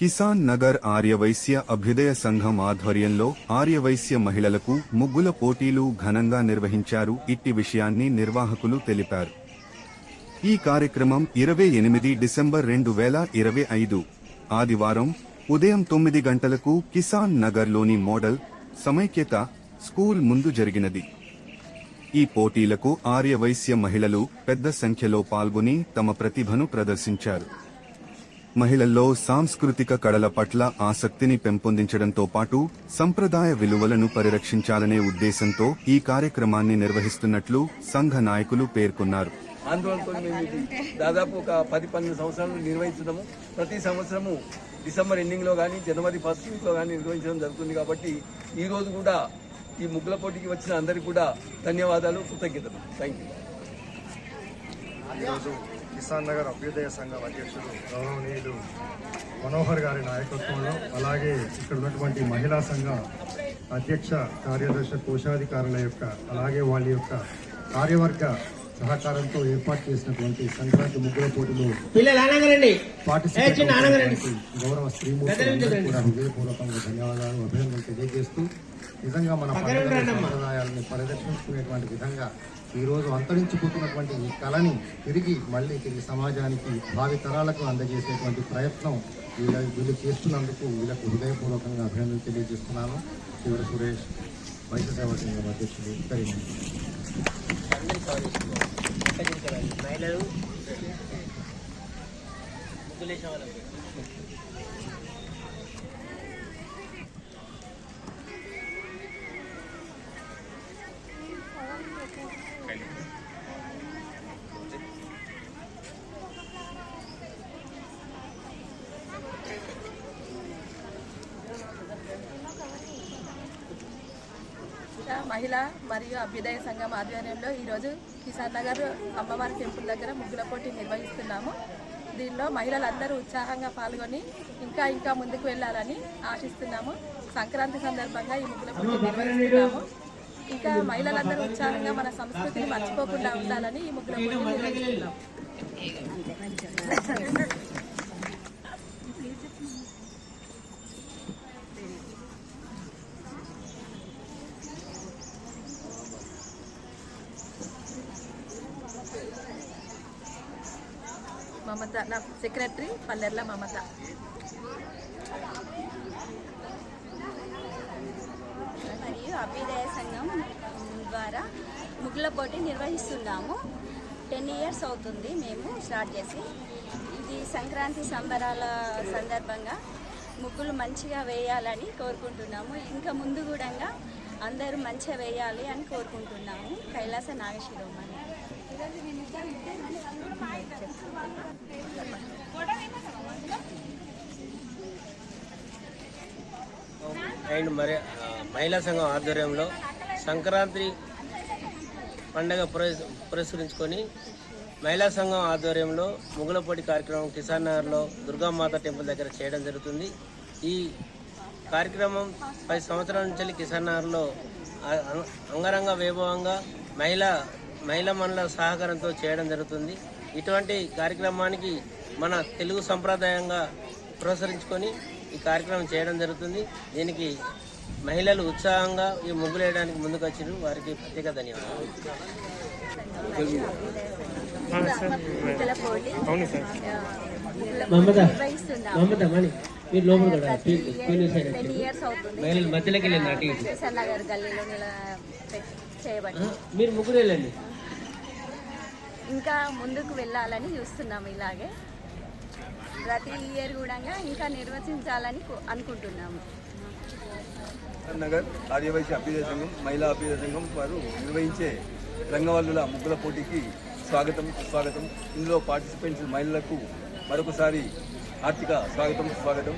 కిసాన్ నగర్ ఆర్యవైశ్య అభ్యుదయ సంఘం ఆధ్వర్యంలో ఆర్యవైశ్య మహిళలకు ముగ్గుల పోటీలు ఘనంగా నిర్వహించారు. ఇట్టి విషయాన్ని నిర్వాహకులు తెలిపారు. ఈ కార్యక్రమం 28 డిసెంబర్ 2025 ఆదివారం ఉదయం 9 గంటలకు కిసాన్ నగర్లోని మోడల్ సమైక్యత స్కూల్ ముందు జరిగినది. ఈ పోటీలకు ఆర్యవైశ్య మహిళలు పెద్ద సంఖ్యలో పాల్గొని తమ ప్రతిభను ప్రదర్శించారు. మహిళల్లో సాంస్కృతిక కళల పట్ల ఆసక్తిని పెంపొందించడంతో పాటు సంప్రదాయ విలువలను పరిరక్షించాలనే ఉద్దేశంతో ఈ కార్యక్రమాన్ని నిర్వహిస్తున్నట్లు సంఘ నాయకులు పేర్కొన్నారు. ఆందోళనతో మేము ఇది దాదాపు ఒక 10-12 సంవత్సరాలు నిర్వహిస్తున్నాము. ప్రతి సంవత్సరము డిసెంబర్ ఎండింగ్లో కానీ జనవరి ఫస్ట్ వీక్లో కానీ నిర్వహించడం జరుగుతుంది. కాబట్టి ఈ రోజు కూడా ఈ ముగ్గుల పోటీకి వచ్చిన అందరికీ కూడా ధన్యవాదాలు, కృతజ్ఞతలు. Thank you. ఈరోజు కిసాన్ నగర్ అభ్యుదయ సంఘం అధ్యక్షుడు గౌరవనీయులు మనోహర్ గారి నాయకత్వంలో, అలాగే ఇక్కడ ఉన్నటువంటి మహిళా సంఘ అధ్యక్ష కార్యదర్శి కోశాధికారుల యొక్క, అలాగే వాళ్ళ యొక్క కార్యవర్గ సహకారంతో ఏర్పాటు చేసినటువంటి సంక్రాంతి ముగ్గుల పోటీలో పార్టిసిపేట్ గౌరవ శ్రీమూర్తి కూడా హృదయపూర్వకంగా ధన్యవాదాలు, అభినందనలు తెలియజేస్తూ, నిజంగా మన పండుగ సంప్రదాయాలను పరిరక్షించుకునేటువంటి విధంగా ఈరోజు అంతరించిపోతున్నటువంటి ఈ కళని తిరిగి సమాజానికి భావి తరాలకు అందజేసేటువంటి ప్రయత్నం వీళ్ళు చేస్తున్నందుకు వీళ్ళకు హృదయపూర్వకంగా అభినందనలు తెలియజేస్తున్నాను. శివర సురేష్, వైశ్య సేవా సంఘం అధ్యక్షుడు, కరీంనగర్. మహిళా మరియు అభ్యుదయ సంఘం ఆధ్వర్యంలో ఈరోజు కిసాన్ నగర్ అమ్మవారి టెంపుల్ దగ్గర ముగ్గుల పోటీ నిర్వహిస్తున్నాము. దీనిలో మహిళలందరూ ఉత్సాహంగా పాల్గొని ఇంకా ముందుకు వెళ్ళాలని ఆశిస్తున్నాము. సంక్రాంతి సందర్భంగా ఈ ముగ్గుల పోటీ నిర్వహిస్తున్నాము. ఇంకా మహిళలందరూ ఉత్సాహంగా మన సంస్కృతిని మర్చిపోకుండా ఉండాలని ఈ ముగ్గుల పోటీ నిర్వహిస్తున్నాము. మమత, నా సెక్రటరీ పల్లెర్ల మమత. మరియు అభ్యుదయ సంఘం ద్వారా ముగ్గుల పోటీ నిర్వహిస్తున్నాము. 10 years అవుతుంది మేము స్టార్ట్ చేసి. ఇది సంక్రాంతి సంబరాల సందర్భంగా ముగ్గులు మంచిగా వేయాలని కోరుకుంటున్నాము. ఇంకా ముందు కూడా అందరూ మంచిగా వేయాలి అని కోరుకుంటున్నాము. కైలాస నాగశిరోమణి. అండ్ మహిళా సంఘం ఆధ్వర్యంలో సంక్రాంతి పండుగ పురస్కరించుకొని మహిళా సంఘం ఆధ్వర్యంలో ముగ్గులపోటీ కార్యక్రమం కిసాన్ నగర్లో దుర్గామాత టెంపుల్ దగ్గర చేయడం జరుగుతుంది. ఈ కార్యక్రమం 10 సంవత్సరాల నుంచి కిసాన్ నగర్లో అంగరంగ వైభవంగా మహిళల సహకారంతో చేయడం జరుగుతుంది. ఇటువంటి కార్యక్రమానికి మన తెలుగు సంప్రదాయంగా పురస్కరించుకొని ఈ కార్యక్రమం చేయడం జరుగుతుంది. దీనికి మహిళలు ఉత్సాహంగా ఈ ముగ్గులు వేయడానికి ముందుకు వచ్చారు. వారికి ప్రత్యేక ధన్యవాదాలు. మీరు ముగ్గురు వెళ్ళండి. ఇంకా ముందుకు వెళ్ళాలని చూస్తున్నాము. ఇలాగే ప్రతి ఇయర్ కూడా ఇంకా నిర్వహించాలని అనుకుంటున్నాము. నగర్ ఆర్యవైశ్య అభ్యుదయ సంఘం, మహిళా అభ్యుదయ సంఘం వారు నిర్వహించే రంగవల్లుల ముగ్గుల పోటీకి స్వాగతం, సుస్వాగతం. ఇందులో పార్టిసిపెంట్స్ మహిళలకు మరొకసారి ఆర్థిక స్వాగతం, సుస్వాగతం.